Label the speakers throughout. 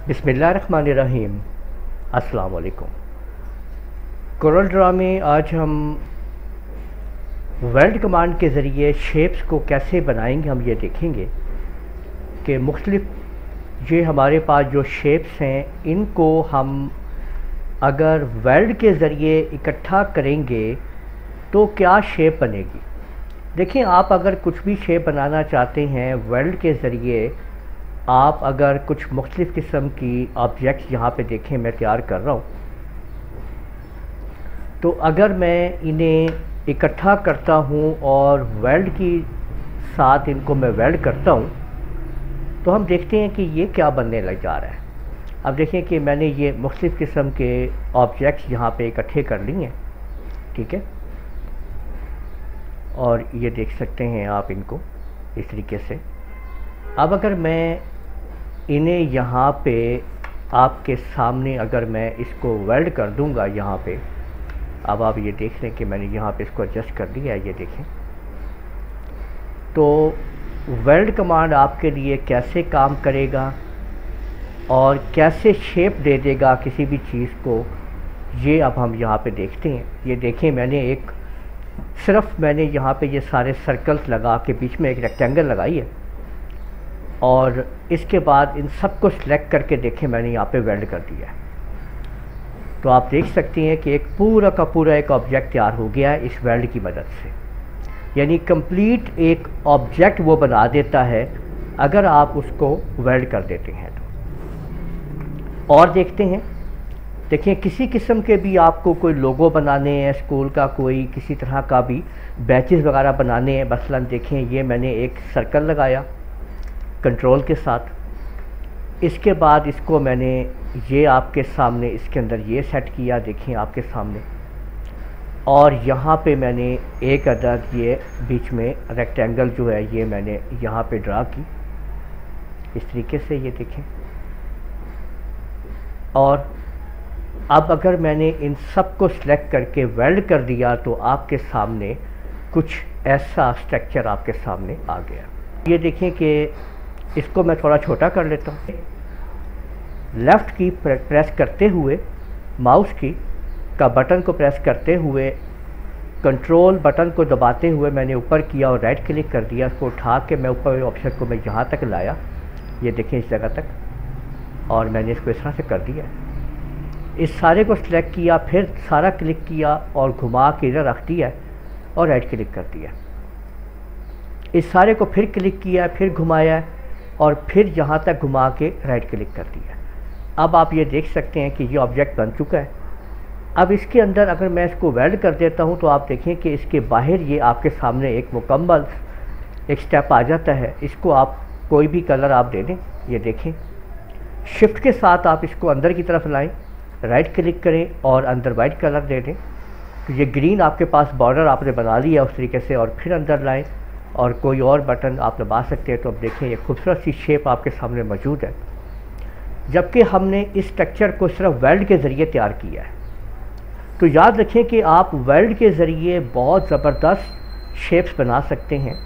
Speaker 1: बिस्मिल्लाहिर्रहमानिर्रहीम। अस्सलाम वालेकुम। कोरल ड्रा में आज हम वेल्ड कमांड के ज़रिए शेप्स को कैसे बनाएंगे हम ये देखेंगे कि मुख्तलिफ ये हमारे पास जो शेप्स हैं इनको हम अगर वेल्ड के ज़रिए इकट्ठा करेंगे तो क्या शेप बनेगी। देखिए, आप अगर कुछ भी शेप बनाना चाहते हैं वेल्ड के ज़रिए, आप अगर कुछ मुख्तलिफ़ किस्म की ऑब्जेक्ट्स यहाँ पे देखें मैं तैयार कर रहा हूँ, तो अगर मैं इन्हें इकट्ठा करता हूँ और वेल्ड की साथ इनको मैं वेल्ड करता हूँ तो हम देखते हैं कि ये क्या बनने लग जा रहा है। अब देखें कि मैंने ये मुख्तलिफ़ किस्म के ऑब्जेक्ट्स यहाँ पे इकट्ठे कर लिए हैं, ठीक है। और ये देख सकते हैं आप इनको इस तरीके से। अब अगर मैं इन्हें यहाँ पे आपके सामने अगर मैं इसको वेल्ड कर दूँगा यहाँ पे, अब आप ये देख रहे हैं कि मैंने यहाँ पे इसको एडजस्ट कर दिया है, ये देखें। तो वेल्ड कमांड आपके लिए कैसे काम करेगा और कैसे शेप दे देगा किसी भी चीज़ को, ये अब हम यहाँ पे देखते हैं। ये देखें, मैंने यहाँ पे ये सारे सर्कल्स लगा के बीच में एक रेक्टेंगल लगाई है और इसके बाद इन सब को सिलेक्ट करके देखें मैंने यहाँ पे वेल्ड कर दिया है। तो आप देख सकते हैं कि एक पूरा का पूरा एक ऑब्जेक्ट तैयार हो गया है इस वेल्ड की मदद से। यानी कंप्लीट एक ऑब्जेक्ट वो बना देता है अगर आप उसको वेल्ड कर देते हैं तो। और देखते हैं, देखिए किसी किस्म के भी आपको कोई लोगो बनाने हैं स्कूल का, कोई किसी तरह का भी बैचेस वगैरह बनाने हैं, मसलन देखें ये मैंने एक सर्कल लगाया कंट्रोल के साथ। इसके बाद इसको मैंने ये आपके सामने इसके अंदर ये सेट किया, देखें आपके सामने। और यहाँ पे मैंने एक अदद ये बीच में रेक्टेंगल जो है ये मैंने यहाँ पे ड्रा की इस तरीके से, ये देखें। और अब अगर मैंने इन सब को सिलेक्ट करके वेल्ड कर दिया तो आपके सामने कुछ ऐसा स्ट्रक्चर आपके सामने आ गया। ये देखें कि इसको मैं थोड़ा छोटा कर लेता हूँ। लेफ़्ट की प्रेस करते हुए, माउस की का बटन को प्रेस करते हुए, कंट्रोल बटन को दबाते हुए मैंने ऊपर किया और राइट क्लिक कर दिया। इसको उठा के मैं ऊपर ऑप्शन को मैं यहाँ तक लाया, ये देखें इस जगह तक, और मैंने इसको इस तरह से कर दिया। इस सारे को सिलेक्ट किया, फिर सारा क्लिक किया और घुमा के इधर रख दिया और राइट क्लिक कर दिया। इस सारे को फिर क्लिक किया, फिर घुमाया और फिर यहाँ तक घुमा के राइट क्लिक कर दिया। अब आप ये देख सकते हैं कि ये ऑब्जेक्ट बन चुका है। अब इसके अंदर अगर मैं इसको वेल्ड कर देता हूँ तो आप देखें कि इसके बाहर ये आपके सामने एक मुकम्मल एक स्टेप आ जाता है। इसको आप कोई भी कलर आप दे दें, ये देखें। शिफ्ट के साथ आप इसको अंदर की तरफ लाएं, राइट क्लिक करें और अंदर वाइट कलर दे दें। तो ये ग्रीन आपके पास बॉर्डर आपने बना लिया उस तरीके से, और फिर अंदर लाएं और कोई और बटन आप दबा सकते हैं। तो अब देखें ये खूबसूरत सी शेप आपके सामने मौजूद है, जबकि हमने इस स्ट्रक्चर को सिर्फ वेल्ड के ज़रिए तैयार किया है। तो याद रखें कि आप वेल्ड के ज़रिए बहुत ज़बरदस्त शेप्स बना सकते हैं।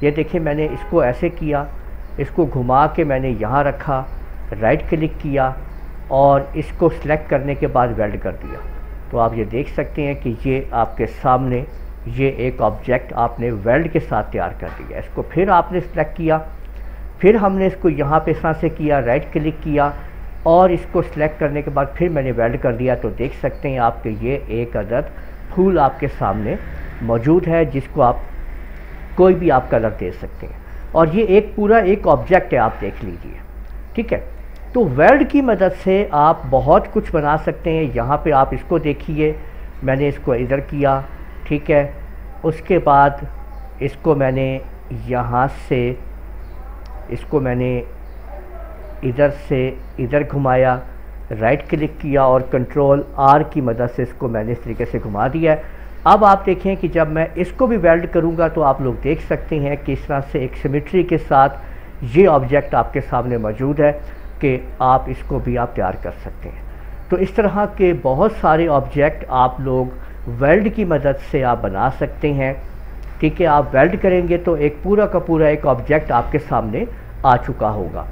Speaker 1: ये देखें, मैंने इसको ऐसे किया, इसको घुमा के मैंने यहाँ रखा, राइट क्लिक किया और इसको सिलेक्ट करने के बाद वेल्ड कर दिया। तो आप ये देख सकते हैं कि ये आपके सामने ये एक ऑब्जेक्ट आपने वेल्ड के साथ तैयार कर दिया। इसको फिर आपने सिलेक्ट किया, फिर हमने इसको यहाँ पे इस तरह से किया, राइट क्लिक किया और इसको सिलेक्ट करने के बाद फिर मैंने वेल्ड कर दिया। तो देख सकते हैं आप कि ये एक अदद फूल आपके सामने मौजूद है जिसको आप कोई भी आप कलर दे सकते हैं। और ये एक पूरा एक ऑब्जेक्ट है, आप देख लीजिए, ठीक है। तो वेल्ड की मदद से आप बहुत कुछ बना सकते हैं। यहाँ पे आप इसको देखिए, मैंने इसको इधर किया, ठीक है। उसके बाद इसको मैंने यहाँ से इसको मैंने इधर से इधर घुमाया, राइट क्लिक किया और कंट्रोल आर की मदद से इसको मैंने इस तरीके से घुमा दिया है। अब आप देखें कि जब मैं इसको भी वेल्ड करूँगा तो आप लोग देख सकते हैं कि इस तरह से एक सिमेट्री के साथ ये ऑब्जेक्ट आपके सामने मौजूद है कि आप इसको भी आप तैयार कर सकते हैं। तो इस तरह के बहुत सारे ऑब्जेक्ट आप लोग वेल्ड की मदद से आप बना सकते हैं, ठीक है। आप वेल्ड करेंगे तो एक पूरा का पूरा एक ऑब्जेक्ट आपके सामने आ चुका होगा।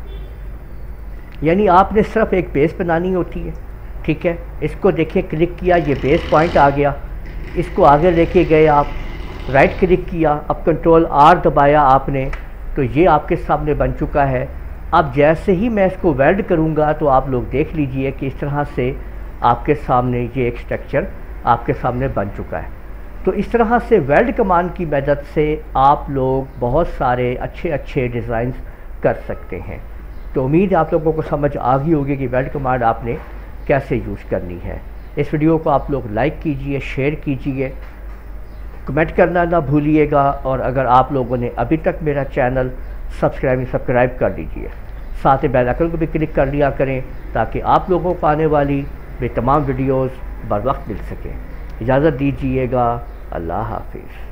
Speaker 1: यानी आपने सिर्फ एक बेस बनानी होती है, ठीक है। इसको देखिए, क्लिक किया, ये बेस पॉइंट आ गया, इसको आगे लेके गए आप, राइट क्लिक किया, अब कंट्रोल आर दबाया आपने, तो ये आपके सामने बन चुका है। अब जैसे ही मैं इसको वेल्ड करूँगा तो आप लोग देख लीजिए कि इस तरह से आपके सामने ये एक स्ट्रक्चर आपके सामने बन चुका है। तो इस तरह से वेल्ड कमांड की मदद से आप लोग बहुत सारे अच्छे अच्छे डिज़ाइंस कर सकते हैं। तो उम्मीद है आप लोगों को समझ आ गई होगी कि वेल्ड कमांड आपने कैसे यूज़ करनी है। इस वीडियो को आप लोग लाइक कीजिए, शेयर कीजिए, कमेंट करना ना भूलिएगा, और अगर आप लोगों ने अभी तक मेरा चैनल सब्सक्राइब कर लीजिए, साथ ही बेल आइकन को भी क्लिक कर लिया करें ताकि आप लोगों को आने वाली वे तमाम वीडियोज़ बर वक्त मिल सकें। इजाज़त दीजिएगा, अल्लाह हाफिज़।